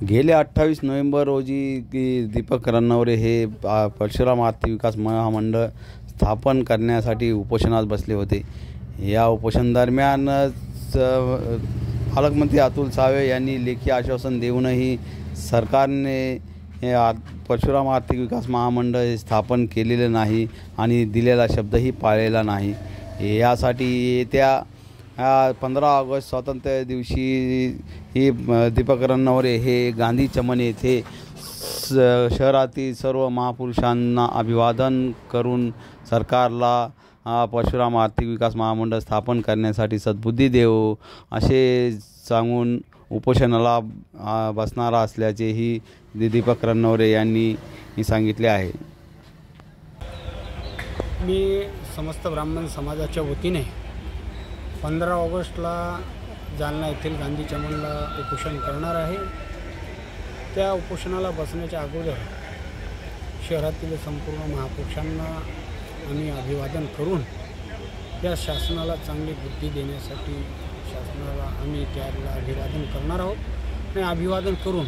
गेले 28 नोव्हेंबर रोजी दीपक रनवरे हे परशुराम आर्थिक विकास महामंडळ स्थापन करण्यासाठी उपोषणास बसले होते। या उपोषण दरम्यानच पालकमंत्री अतुल सावे यांनी लेखी आश्वासन देऊनही सरकारने परशुराम आर्थिक विकास महामंडळ स्थापन केलेले नाही आणि दिलेला शब्दही पाळलेला नाही। यासाठी येत्या 15 ऑगस्ट स्वातंत्र्य दिवशी ही दीपक रनवरे हे गांधी चमन येथे शहरातील सर्व महापुरुषांना अभिवादन करून सरकारला परशुराम आर्थिक विकास महामंडळ स्थापन करण्यासाठी सद्बुद्धी देवो असे सांगून उपोषणाला बसणार असल्याचेही दीपक रनवरे यांनी सांगितले आहे। मी समस्त ब्राह्मण समाजाच्या वतीने 15 ऑगस्टला जालना येथील गांधी चमनला उपोषण करणार आहे। त्या उपोषणाला बसण्याच्या अगोदर शहरातील संपूर्ण महापुरुषांना आम्ही अभिवादन करून या शासनाला चांगली बुद्धी देण्यासाठी शासनाला आम्ही त्याला अभिवादन करणार आहोत आणि अभिवादन करून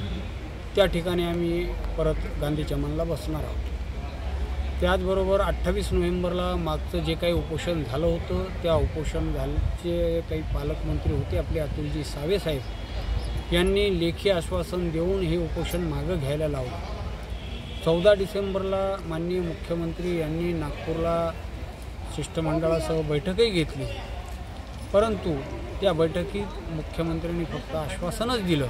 त्या ठिकाणी आम्ही परत गांधी चमनला बसणार आहोत। त्याचबरोबर 28 नोव्हेंबरला मागचं जे काही उपोषण झालं होतं त्या उपोषण झाल्याचे काही पालकमंत्री होते आपले अतुलजी सावे साहेब यांनी लेखी आश्वासन देऊन हे उपोषण मागं घ्यायला लावलं। 14 डिसेंबरला माननीय मुख्यमंत्री यांनी नागपूरला शिष्टमंडळासह बैठकही घेतली, परंतु त्या बैठकीत मुख्यमंत्र्यांनी फक्त आश्वासनच दिलं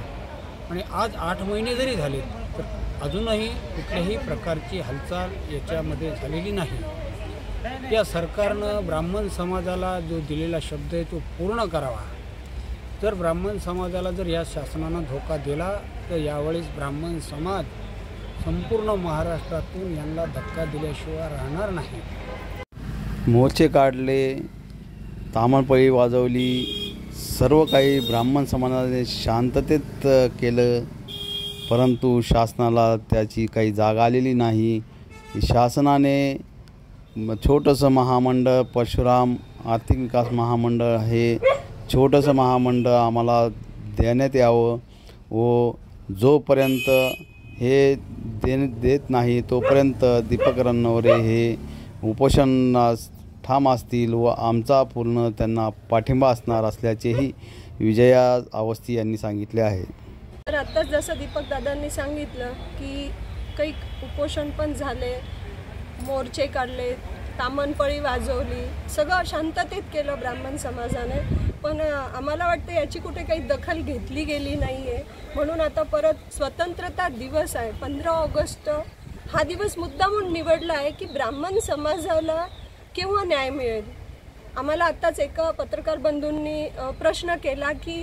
आणि आज 8 महिने जरी झाले तर अजूनही कुठल्याही प्रकारची हालचाल याच्यामध्ये झालेली नाही। या सरकारनं ब्राह्मण समाजाला जो दिलेला शब्द आहे तो पूर्ण करावा। जर ब्राह्मण समाजाला जर या शासनानं धोका दिला तर यावेळेस ब्राह्मण समाज संपूर्ण महाराष्ट्रातून यांना धक्का दिल्याशिवाय राहणार नाही। मोर्चे काढले, तामणपळी वाजवली, सर्व काही ब्राह्मण समाजाने शांततेत केलं, परंतु शासनाला त्याची काही जाग आलेली नाही। शासनाने छोटंसं महामंडळ परशुराम आर्थिक विकास महामंडळ हे छोटंसं महामंडळ आम्हाला देण्यात यावं व जोपर्यंत हे देत नाही तोपर्यंत दीपक रनवरे हे उपोषणास ठाम असतील व आमचा पूर्ण त्यांना पाठिंबा असणार असल्याचेही विजया अवस्थी यांनी सांगितले आहे। तर आत्ताच जसं दीपक दादांनी सांगितलं की काही उपोषण पण झाले, मोर्चे काढले, तामणपळी वाजवली, सगळं शांततेत केलं ब्राह्मण समाजाने, पण आम्हाला वाटतं याची कुठे काही दखल घेतली गेली नाही आहे। म्हणून आता परत स्वतंत्रता दिवस आहे 15 ऑगस्ट, हा दिवस मुद्दामून निवडला आहे की ब्राह्मण समाजाला केव्हा न्याय मिळेल। आम्हाला आत्ताच एका पत्रकार बंधूंनी प्रश्न केला की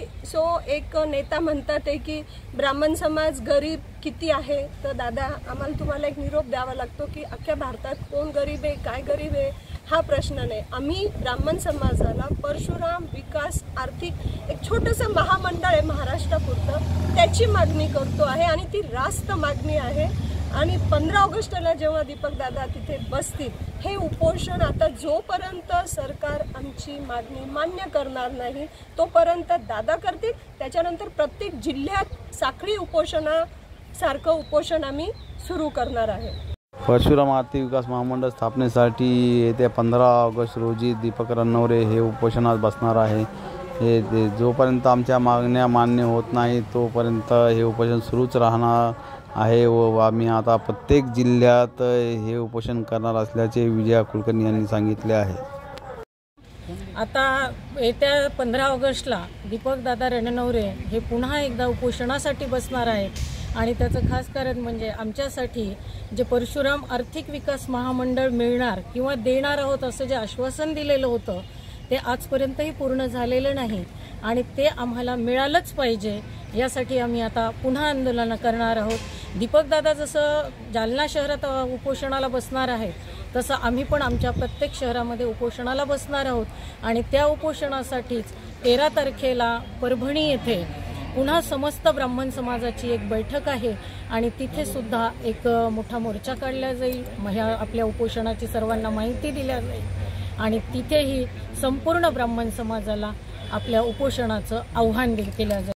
एक नेता म्हणतात आहे की ब्राह्मण समाज गरीब किती आहे, तर दादा आम्हाला तुम्हाला एक निरोप द्यावा लागतो की अख्ख्या भारतात कोण गरीब आहे, काय गरीब आहे हा प्रश्न नाही। आम्ही ब्राह्मण समाजाला परशुराम विकास आर्थिक एक छोटंसं महामंडळ आहे महाराष्ट्रापुरतं, त्याची मागणी करतो आहे आणि ती रास्त मागणी आहे। आणि 15 ऑगस्टला जेव्हा दीपक दादा तिथे बसतील हे उपोषण आता जोपर्यंत सरकार आमची मागणी मान्य करणार नाही तोपर्यंत दादा करतील। त्याच्यानंतर प्रत्येक जिल्ह्यात साखळी उपोषणासारखं उपोषण आम्ही सुरू करणार आहे। परशुराम आर्थिक विकास महामंडळ स्थापनेसाठी येत्या 15 ऑगस्ट रोजी दीपक रनवरे हे उपोषणात बसणार आहे। हे जोपर्यंत आमच्या मागण्या मान्य होत नाही तोपर्यंत हे उपोषण सुरूच राहणार आहे व आम्ही आता प्रत्येक जिल्ह्यात हे उपोषण करणार असल्याचे विजया कुलकर्णी यांनी सांगितले आहे। आता येत्या 15 ऑगस्टला दीपक दादा रनवरे हे पुन्हा एकदा उपोषणासाठी बसणार आहेत आणि त्याचं खास कारण म्हणजे आमच्यासाठी जे परशुराम आर्थिक विकास महामंडळ मिळणार किंवा देणार आहोत असं जे आश्वासन दिलेलं होतं ते आजपर्यंतही पूर्ण झालेलं नाही आणि ते आम्हाला मिळालंच पाहिजे। यासाठी आम्ही आता पुन्हा आंदोलन करणार आहोत। दीपक दादा जसं जालना शहरात उपोषणाला बसणार आहेत तसं आम्ही पण आमच्या प्रत्येक शहरामध्ये उपोषणाला बसणार आहोत आणि त्या उपोषणासाठीच 13 तारखेला परभणी येथे पुन्हा समस्त ब्राह्मण समाजाची एक बैठक आहे आणि तिथे सुद्धा एक मोठा मोर्चा काढला जाईल। आपल्या उपोषणाची सर्वांना माहिती दिली जाईल आणि तिथेही संपूर्ण ब्राह्मण समाजाला आपल्या उपोषणाचं आव्हान केलं जाईल।